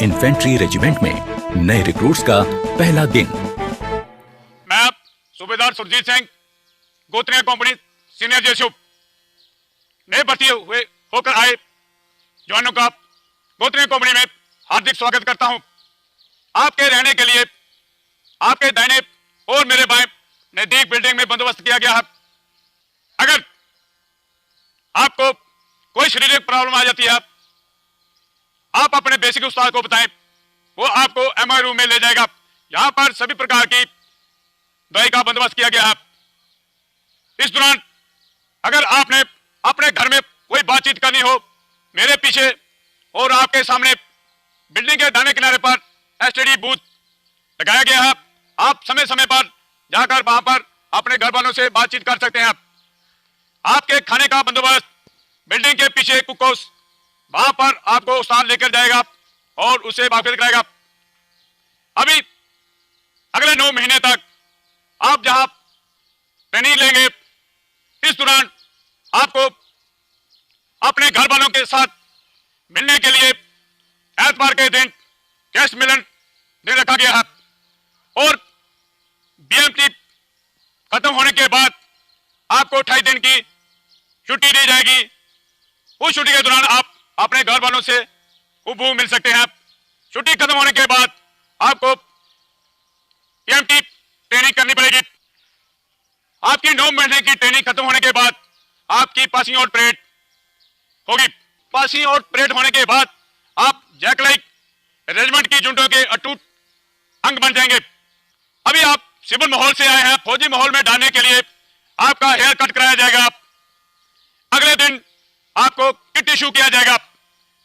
Infantry regiment में नए recruits का पहला दिन। मैं सूबेदार सुरजीत सिंह, गोत्रिया कंपनी सीनियर जेशुप, नए भर्ती हुए होकर आए जवानों का गोत्रिया कंपनी में हार्दिक स्वागत करता हूं। आपके रहने के लिए आपके दाहिने और मेरे बाएं नजदीक बिल्डिंग में बंदोबस्त किया गया है। अगर आपको कोई शारीरिक प्रॉब्लम आ जाती है, आप अपने बेसिक उस्ताद को बताएं, वो आपको एमआई रूम में ले जाएगा। यहां पर सभी प्रकार की दवाई का बंदोबस्त किया गया है। इस दौरान अगर आपने अपने घर में कोई बातचीत करनी हो, मेरे पीछे और आपके सामने बिल्डिंग के दाहिने किनारे पर एसटीडी बूथ लगाया गया है। आप समय समय पर जाकर वहां पर अपने घर वालों से बातचीत कर सकते हैं। आपके खाने का बंदोबस्त बिल्डिंग के पीछे कुक हाउस, वहां पर आपको उस्ताद लेकर जाएगा और उसे वाकिफ कराएगा। अभी अगले 9 महीने तक आप जहां ट्रेनिंग लेंगे, इस दौरान आपको अपने घर वालों के साथ मिलने के लिए एतवार के दिन गेस्ट मिलन दिन रखा गया है और बीएमटी खत्म होने के बाद आपको 28 दिन की छुट्टी दी जाएगी। उस छुट्टी के दौरान आप अपने घर वालों से उबू मिल सकते हैं। छुट्टी खत्म होने के बाद आपको ईएमटी ट्रेनिंग करनी पड़ेगी। आपकी 9 महीने की ट्रेनिंग खत्म होने के बाद आपकी पासिंग आउट परेड होगी। पासिंग आउट परेड होने के बाद आप जैकलाइक रेजिमेंट की जुंटों के अटूट अंग बन जाएंगे। अभी आप सिविल माहौल से आए हैं, फौजी माहौल में डालने के लिए आपका हेयर कट कराया जाएगा। अगले दिन आपको किट इशू किया जाएगा।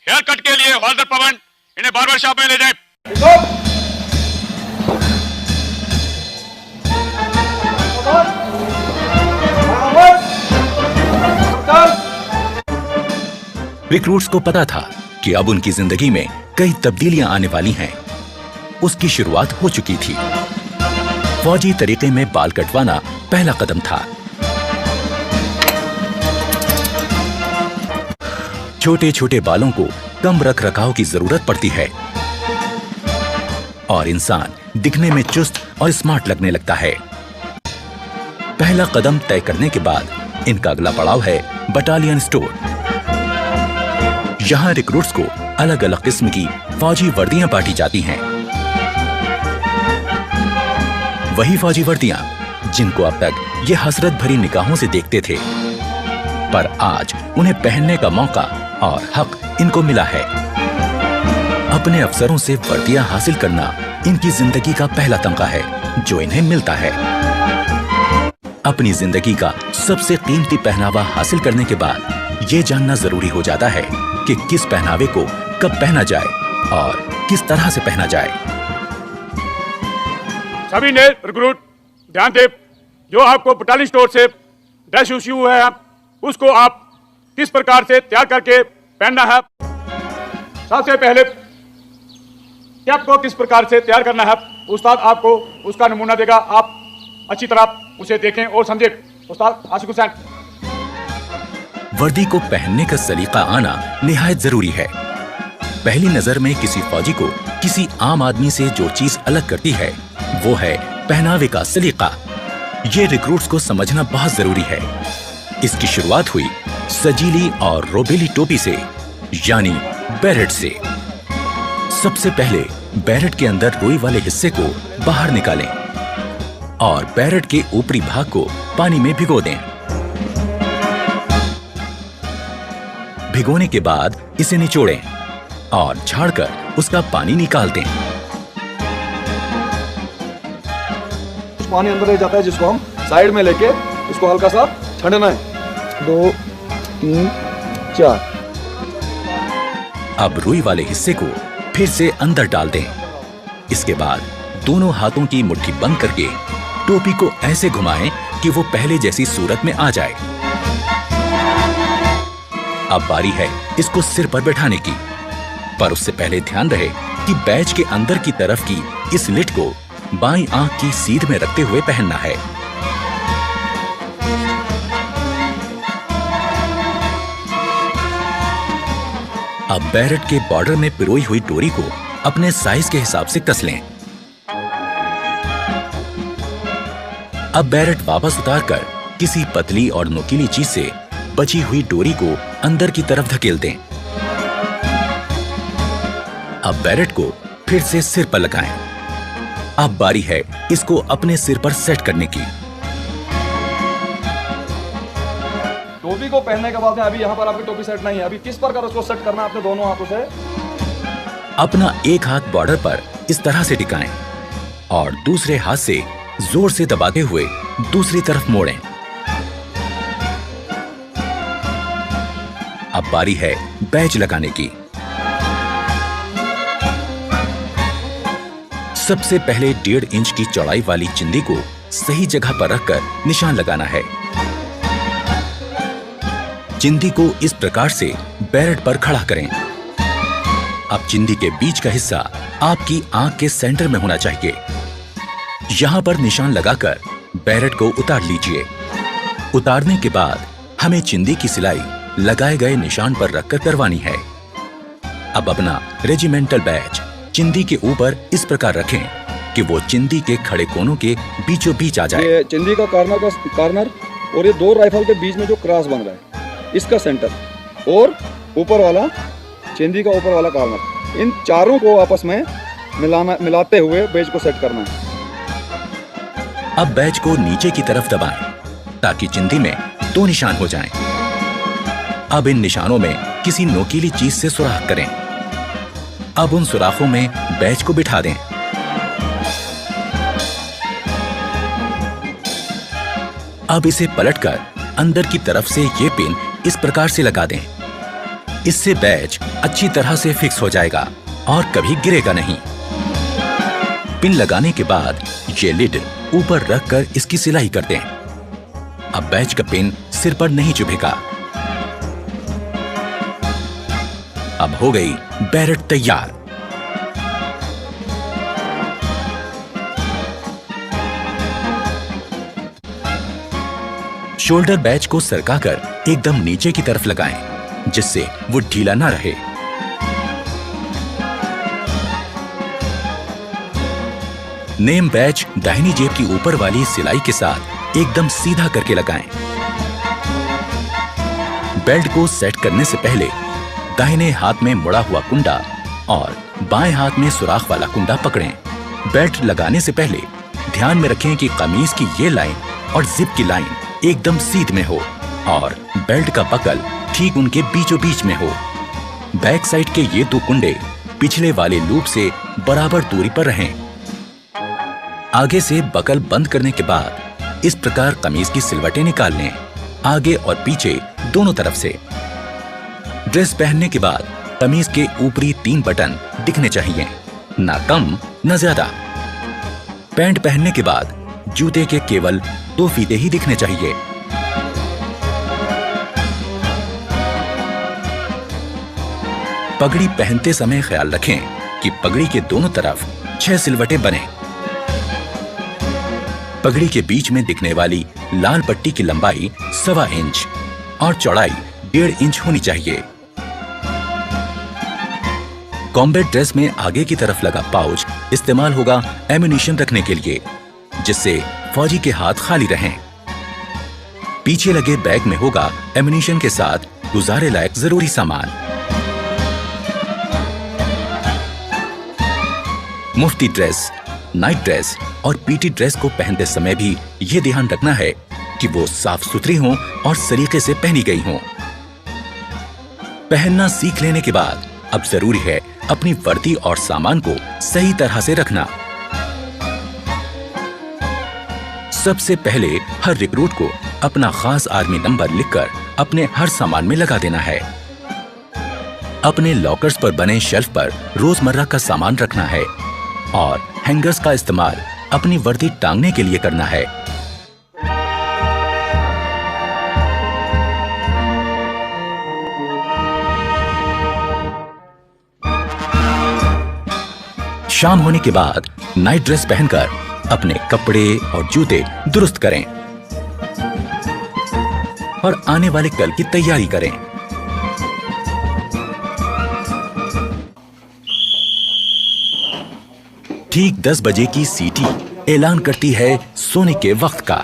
हेयर कट के लिए हवलदार पवन इन्हें बार्बर शॉप में ले जाए। रिक्रूट्स को पता था कि अब उनकी जिंदगी में कई तब्दीलियां आने वाली हैं। उसकी शुरुआत हो चुकी थी। फौजी तरीके में बाल कटवाना पहला कदम था। छोटे छोटे बालों को कम रख रखाव की जरूरत पड़ती है और इंसान दिखने में चुस्त और स्मार्ट लगने लगता है। पहला कदम तय करने के बाद इनका अगला पड़ाव है बटालियन स्टोर। यहां रिक्रूट्स को अलग अलग किस्म की फौजी वर्दियां बांटी जाती हैं। वही फौजी वर्दियां जिनको अब तक ये हसरत भरी निगाहों से देखते थे, पर आज उन्हें पहनने का मौका और हक इनको मिला है। अपने अफसरों से वर्दियां हासिल करना इनकी जिंदगी का पहला तमगा है जो इन्हें मिलता है। अपनी जिंदगी का सबसे कीमती पहनावा हासिल करने के बाद ये जानना जरूरी हो जाता है कि किस पहनावे को कब पहना जाए और किस तरह से पहना जाए। सभी ने रिक्रूट ध्यान दें, जो आपको बटालियन स्टोर से ड्रेस इश्यू हुआ है उसको आप किस प्रकार से तैयार करके पहनना है। सबसे पहले कैप को किस प्रकार से तैयार करना है, उस्ताद आपको उसका नमूना देगा। आप अच्छी तरह उसे देखें और समझें। उस्ताद आशिक हुसैन। वर्दी को पहनने का सलीका आना निहायत जरूरी है। पहली नजर में किसी फौजी को किसी आम आदमी से जो चीज अलग करती है वो है पहनावे का सलीका। ये रिक्रूट्स को समझना बहुत जरूरी है। इसकी शुरुआत हुई सजीली और रोबेली टोपी से, यानी बैरेट से। सबसे पहले बैरेट के अंदर रुई वाले हिस्से को बाहर निकालें और बैरेट के ऊपरी भाग को पानी में भिगो दें। भिगोने के बाद इसे निचोड़ें और झाड़कर उसका पानी निकाल दें। पानी अंदर रह जाता है जिसको हम साइड में लेके इसको हल्का सा छंडना है। 2 3 4। अब रुई वाले हिस्से को फिर से अंदर डाल दें। इसके बाद दोनों हाथों की मुट्ठी बंद करके टोपी को ऐसे घुमाएं कि वो पहले जैसी सूरत में आ जाए। अब बारी है इसको सिर पर बैठाने की, पर उससे पहले ध्यान रहे कि बैज के अंदर की तरफ की इस लिट को बाईं आंख की सीध में रखते हुए पहनना है। अब बैरेट के बॉर्डर में पिरोई हुई डोरी को अपने साइज के हिसाब से कस लें। अब बैरेट वापस उतारकर किसी पतली और नुकीली चीज से बची हुई डोरी को अंदर की तरफ धकेल दें। अब बैरेट को फिर से सिर पर लगाएं। अब बारी है इसको अपने सिर पर सेट करने की। टोपी को पहनने के बाद में अभी यहाँ पर आपकी टोपी सेट नहीं है। अभी किस प्रकार उसको सेट करना है अपने दोनों हाथों से। अपना एक हाथ बॉर्डर पर इस तरह से टिकाएं और दूसरे हाथ से जोर से दबाते हुए दूसरी तरफ मोड़ें। अब बारी है बैज लगाने की। सबसे पहले 1.5 इंच की चौड़ाई वाली चिंदी को सही जगह पर रखकर निशान लगाना है। चिंदी को इस प्रकार से बैरेट पर खड़ा करें। अब चिंदी के बीच का हिस्सा आपकी आंख के सेंटर में होना चाहिए। यहां पर निशान लगाकर बैरेट को उतार लीजिए। उतारने के बाद हमें चिंदी की सिलाई लगाए गए निशान पर रखकर करवानी है। अब अपना रेजिमेंटल बैज चिंदी के ऊपर इस प्रकार रखें कि वो चिंदी के खड़े कोनों के बीचों बीच आ जाए। ये चिंदी का कार्नर और ये दो राइफल के बीच में जो क्रॉस बन रहा है इसका सेंटर और ऊपर वाला चिंदी का ऊपर वाला कार्नर, इन चारों को आपस में मिलाते हुए बैज को सेट करना है। अब बैज को नीचे की तरफ दबाएं ताकि चिंदी में 2 निशान हो जाएं। अब इन निशानों में किसी नोकीली चीज से सुराख करें। अब उन सुराखों में बैज को बिठा दें। अब इसे पलटकर अंदर की तरफ से ये पिन इस प्रकार से लगा दें। इससे बैज अच्छी तरह से फिक्स हो जाएगा और कभी गिरेगा नहीं। पिन लगाने के बाद ये लिड ऊपर रखकर इसकी सिलाई कर दें। अब बैज का पिन सिर पर नहीं चुभेगा। अब हो गई बैरेट तैयार। शोल्डर बैज को सरकाकर एकदम नीचे की तरफ लगाएं, जिससे वो ढीला ना रहे। नेम बैज दाहिनी जेब की ऊपर वाली सिलाई के साथ एकदम सीधा करके लगाएं। बेल्ट को सेट करने से पहले दाहिने हाथ में मुड़ा हुआ कुंडा और बाएं हाथ में सुराख वाला कुंडा पकड़ें। बेल्ट लगाने से पहले ध्यान में रखें कि कमीज की ये लाइन और जिप की लाइन एकदम सीध में हो और बेल्ट का बकल ठीक उनके बीचों बीच में हो। बैक साइड के ये 2 कुंडे पिछले वाले लूप से बराबर दूरी पर रहें। आगे से बकल बंद करने के बाद इस प्रकार कमीज की सिलवटें निकाल लें, आगे और पीछे दोनों तरफ से। ड्रेस पहनने के बाद कमीज के ऊपरी 3 बटन दिखने चाहिए, ना कम ना ज्यादा। पैंट पहनने के बाद जूते के केवल 2 फीते ही दिखने चाहिए। पगड़ी पहनते समय ख्याल रखें कि पगड़ी के दोनों तरफ 6 सिलवटें बने। पगड़ी के बीच में दिखने वाली लाल पट्टी की लंबाई 1.25 इंच और चौड़ाई 1.5 इंच होनी चाहिए। कॉम्बैट ड्रेस में आगे की तरफ लगा पाउच इस्तेमाल होगा एम्यूनिशन रखने के लिए, जिससे फौजी के हाथ खाली रहें। पीछे लगे बैग में होगा एम्यूनिशन के साथ गुजारे लायक जरूरी सामान। मुफ्ती ड्रेस, नाइट ड्रेस और पीटी ड्रेस को पहनते समय भी ये ध्यान रखना है कि वो साफ सुथरी हों और सलीके से पहनी गई हों। पहनना सीख लेने के बाद अब जरूरी है अपनी वर्दी और सामान को सही तरह से रखना। सबसे पहले हर रिक्रूट को अपना खास आर्मी नंबर लिखकर अपने हर सामान में लगा देना है। अपने लॉकर्स पर बने शेल्फ पर रोजमर्रा का सामान रखना है और हैंगर्स का इस्तेमाल अपनी वर्दी टांगने के लिए करना है। शाम होने के बाद नाइट ड्रेस पहनकर अपने कपड़े और जूते दुरुस्त करें और आने वाले कल की तैयारी करें। ठीक 10 बजे की सीटी ऐलान करती है सोने के वक्त का।